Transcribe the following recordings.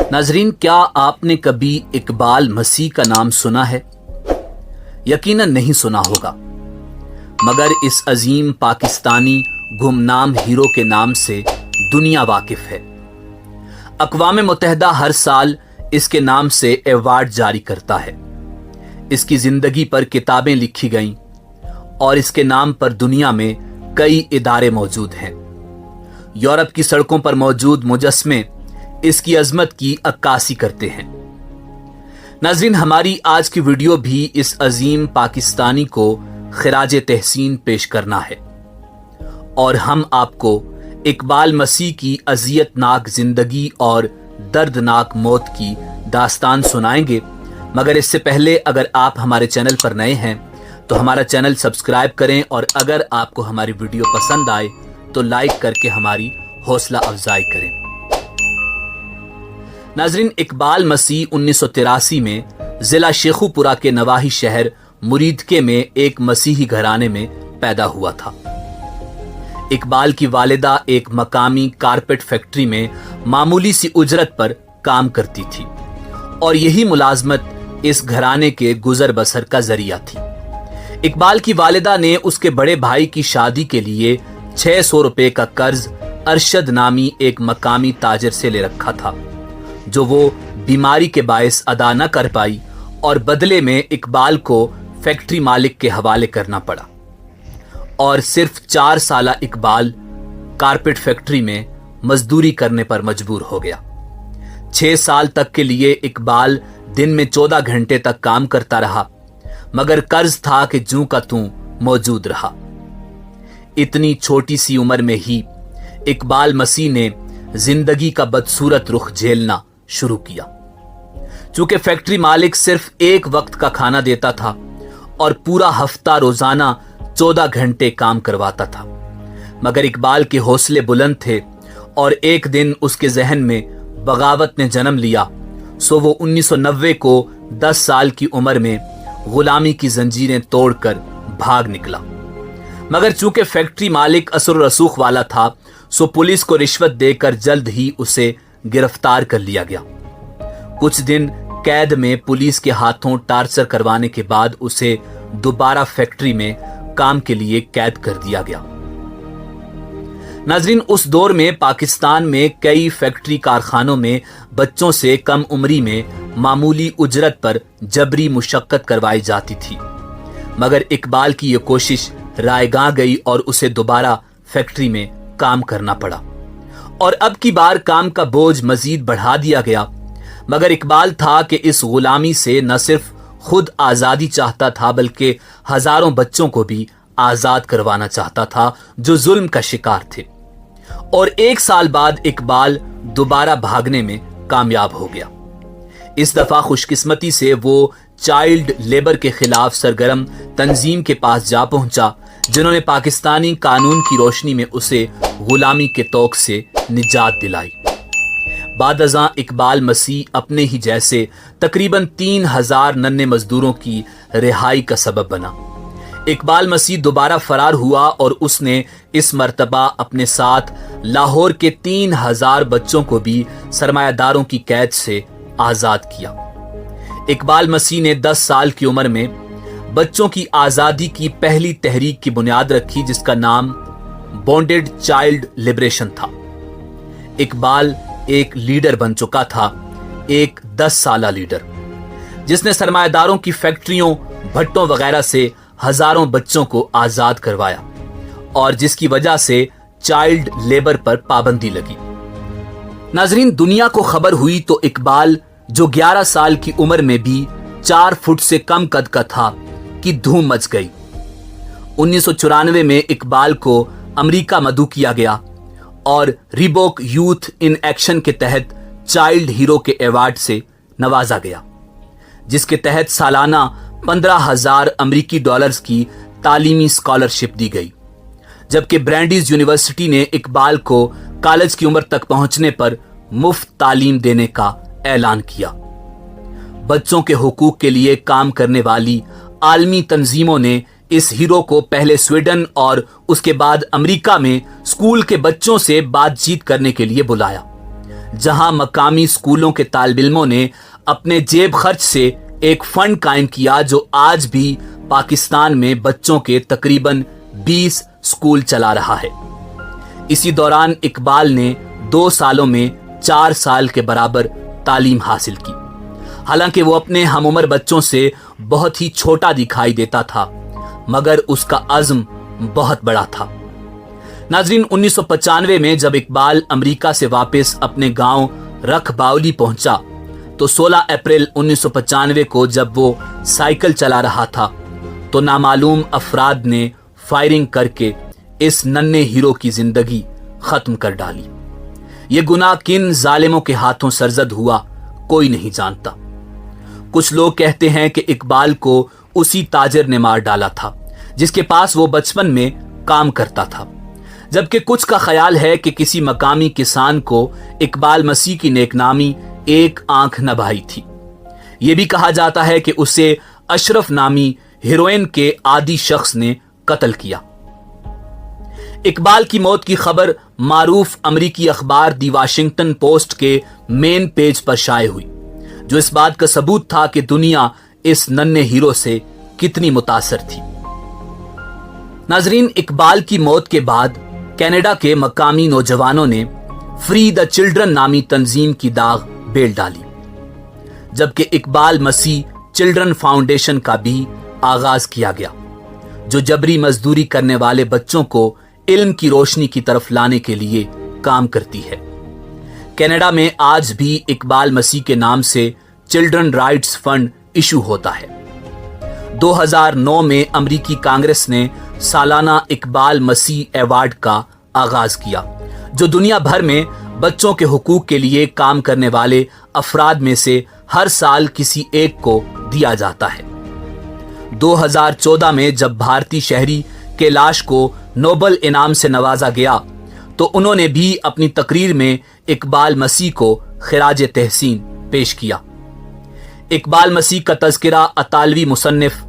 नाजरीन, क्या आपने कभी इकबाल मसीह का नाम सुना है? यकीनन नहीं सुना होगा, मगर इस अजीम पाकिस्तानी गुमनाम हीरो के नाम से दुनिया वाकिफ है। अक़वाम मुत्तहिदा हर साल इसके नाम से अवार्ड जारी करता है। इसकी जिंदगी पर किताबें लिखी गईं और इसके नाम पर दुनिया में कई इदारे मौजूद हैं। यूरोप की सड़कों पर मौजूद मुजस्मे इसकी अजमत की अक्कासी करते हैं। नाज़रीन, हमारी आज की वीडियो भी इस अजीम पाकिस्तानी को खिराज तहसीन पेश करना है और हम आपको इकबाल मसीह की अज़ियतनाक जिंदगी और दर्दनाक मौत की दास्तान सुनाएंगे। मगर इससे पहले अगर आप हमारे चैनल पर नए हैं तो हमारा चैनल सब्सक्राइब करें और अगर आपको हमारी वीडियो पसंद आए तो लाइक करके हमारी हौसला अफजाई करें। नाजरीन, इकबाल मसीह 1983 में जिला शेखुपुरा के नवाही शहर मुरीदके में एक मसीही घराने में पैदा हुआ था। इकबाल की वालिदा एक मकामी कारपेट फैक्ट्री में मामूली सी उजरत पर काम करती थी और यही मुलाजमत इस घराने के गुजर बसर का जरिया थी। इकबाल की वालिदा ने उसके बड़े भाई की शादी के लिए 600 रुपए का कर्ज अरशद नामी एक मकामी ताजर से ले रखा था, जो वो बीमारी के बायस अदा न कर पाई और बदले में इकबाल को फैक्ट्री मालिक के हवाले करना पड़ा। और सिर्फ 4 साल इकबाल कारपेट फैक्ट्री में मजदूरी करने पर मजबूर हो गया। 6 साल तक के लिए इकबाल दिन में 14 घंटे तक काम करता रहा, मगर कर्ज था कि जूं का तूं मौजूद रहा। इतनी छोटी सी उम्र में ही इकबाल मसीह ने जिंदगी का बदसूरत रुख झेलना शुरू किया। चूंकि फैक्ट्री मालिक सिर्फ एक वक्त का खाना देता था और पूरा हफ्ता रोजाना 14 घंटे काम करवाता था, मगर इकबाल के हौसले बुलंद थे और एक दिन उसके जहन में बगावत ने जन्म लिया। सो वो 1990 को 10 साल की उम्र में गुलामी की जंजीरें तोड़कर भाग निकला। मगर चूंकि फैक्ट्री मालिक असर रसूख वाला था, सो पुलिस को रिश्वत देकर जल्द ही उसे गिरफ्तार कर लिया गया। कुछ दिन कैद में पुलिस के हाथों टार्चर करवाने के बाद उसे दोबारा फैक्ट्री में काम के लिए कैद कर दिया गया। नाजरीन, उस दौर में पाकिस्तान में कई फैक्ट्री कारखानों में बच्चों से कम उम्री में मामूली उजरत पर जबरी मुशक्कत करवाई जाती थी, मगर इकबाल की यह कोशिश रायगां गई और उसे दोबारा फैक्ट्री में काम करना पड़ा और अब की बार काम का बोझ मजीद बढ़ा दिया गया। मगर इकबाल था कि इस गुलामी से न सिर्फ खुद आजादी चाहता था बल्कि हजारों बच्चों को भी आजाद करवाना चाहता था जो जुल्म का शिकार थे। और 1 साल बाद इकबाल दोबारा भागने में कामयाब हो गया। इस दफा खुशकिस्मती से वो चाइल्ड लेबर के खिलाफ सरगर्म तंजीम के पास जा पहुंचा, जिन्होंने पाकिस्तानी कानून की रोशनी में उसे गुलामी के तौक से निजात दिलाई। बादअज़ां इकबाल मसीह अपने ही जैसे तकरीबन 3000 नन्हे मजदूरों की रिहाई का सबब बना। इकबाल मसीह दोबारा फरार हुआ और उसने इस मर्तबा अपने साथ लाहौर के 3000 बच्चों को भी सरमायादारों की कैद से आजाद किया। इकबाल मसीह ने 10 साल की उम्र में बच्चों की आजादी की पहली तहरीक की बुनियाद रखी, जिसका नाम बॉन्डेड चाइल्ड लिबरेशन था। इकबाल एक लीडर बन चुका था, एक 10 साला लीडर, जिसने सरमायादारों की फैक्ट्रियों, भट्टों वगैरह से हजारों बच्चों को आजाद करवाया और जिसकी वजह से चाइल्ड लेबर पर पाबंदी लगी। नाजरीन, दुनिया को खबर हुई तो इकबाल, जो 11 साल की उम्र में भी 4 फुट से कम कद का था, की धूम मच गई। 1994 में इकबाल को अमेरिका मदऊ किया गया और रिबॉक यूथ इन एक्शन के तहत चाइल्ड हीरो के अवार्ड से नवाजा गया, जिसके तहत सालाना 15,000 अमेरिकी डॉलर्स की तालीमी स्कॉलरशिप दी गई। जबकि ब्रैंडीज यूनिवर्सिटी ने इकबाल को कॉलेज की उम्र तक पहुंचने पर मुफ्त तालीम देने का ऐलान किया। बच्चों के हुकूक के लिए काम करने वाली आलमी तंजीमों ने इस हीरो को पहले स्वीडन और उसके बाद अमेरिका में स्कूल के बच्चों से बातचीत करने के लिए बुलाया, जहां मकामी स्कूलों के तालिब इल्मों ने अपने जेब खर्च से एक फंड कायम किया जो आज भी पाकिस्तान में बच्चों के तकरीबन 20 स्कूल चला रहा है। इसी दौरान इकबाल ने 2 सालों में 4 साल के बराबर तालीम हासिल की। हालांकि वो अपने हमउम्र बच्चों से बहुत ही छोटा दिखाई देता था, मगर उसका अज़्म बहुत बड़ा था। नाज़रीन, 1995 में जब इकबाल अमेरिका से वापस अपने गांव रखबावली पहुंचा तो 16 अप्रैल 1995 को जब वो साइकिल चला रहा था तो नामालूम अफराद ने फायरिंग करके इस नन्हे हीरो की जिंदगी खत्म कर डाली। ये गुनाह किन जालिमों के हाथों सरजद हुआ कोई नहीं जानता। कुछ लोग कहते हैं कि इकबाल को उसी ताजिर ने मार डाला था जिसके पास वो बचपन में काम करता था, जबकि कुछ का ख्याल है कि किसी मकामी किसान को इकबाल मसीह की नेकनामी एक आंख न भाई थी। ये भी कहा जाता है कि उसे अशरफ नामी हीरोइन के आदी शख्स ने कत्ल किया। इकबाल की मौत की खबर मारूफ अमरीकी अखबार दी वाशिंगटन पोस्ट के मेन पेज पर शाये हुई, जो इस बात का सबूत था कि दुनिया इस नन्हे हीरो से कितनी मुतासर थी। नाजरीन, इकबाल की मौत के बाद कनाडा के मकामी नौजवानों ने फ्री द चिल्ड्रन नामी तंजीम की दाग बेल डाली, जबकि इकबाल मसीह चिल्ड्रन फाउंडेशन का भी आगाज किया गया, जो जबरी मजदूरी करने वाले बच्चों को इल्म की रोशनी की तरफ लाने के लिए काम करती है। कनाडा में आज भी इकबाल मसीह के नाम से चिल्ड्रन राइट्स फंड इशू होता है। 2009 में अमरीकी कांग्रेस ने सालाना इकबाल मसीह अवार्ड का आगाज किया, जो दुनिया भर में बच्चों के हुकूक के लिए काम करने वाले अफराद में से हर साल किसी एक को दिया जाता है। 2014 में जब भारतीय शहरी कैलाश को नोबल इनाम से नवाजा गया तो उन्होंने भी अपनी तकरीर में इकबाल मसीह को खिराज तहसीन पेश किया। इकबाल मसीह का तज़किरा अतालवी मुसन्निफ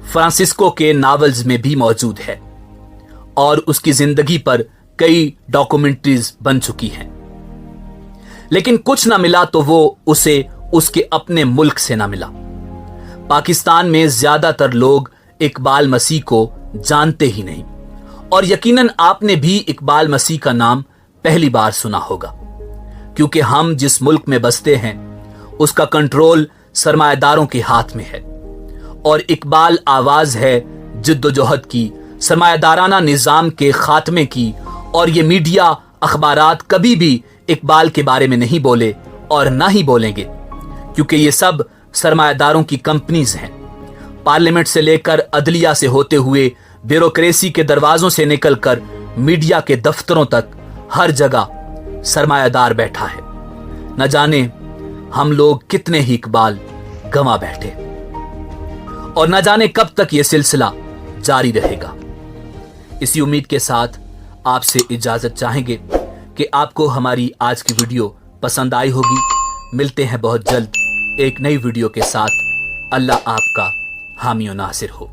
फ्रांसिस्को के नावल्स में भी मौजूद है और उसकी जिंदगी पर कई डॉक्यूमेंट्रीज बन चुकी हैं, लेकिन कुछ ना मिला तो वो उसे उसके अपने मुल्क से ना मिला। पाकिस्तान में ज्यादातर लोग इकबाल मसीह को जानते ही नहीं और यकीनन आपने भी इकबाल मसीह का नाम पहली बार सुना होगा, क्योंकि हम जिस मुल्क में बसते हैं उसका कंट्रोल सरमायादारों के हाथ में है और इकबाल आवाज है जिद्दोजहद की, सरमायादाराना निजाम के खात्मे की। और ये मीडिया अखबारात कभी भी इकबाल के बारे में नहीं बोले और ना ही बोलेंगे, क्योंकि ये सब सरमायादारों की कंपनीज हैं। पार्लियामेंट से लेकर अदलिया से होते हुए ब्यूरोक्रेसी के दरवाजों से निकलकर मीडिया के दफ्तरों तक हर जगह सरमायादार बैठा है। न जाने हम लोग कितने ही इकबाल गंवा बैठे और न जाने कब तक ये सिलसिला जारी रहेगा। इसी उम्मीद के साथ आपसे इजाजत चाहेंगे कि आपको हमारी आज की वीडियो पसंद आई होगी। मिलते हैं बहुत जल्द एक नई वीडियो के साथ। अल्लाह आपका हामी और नासिर हो।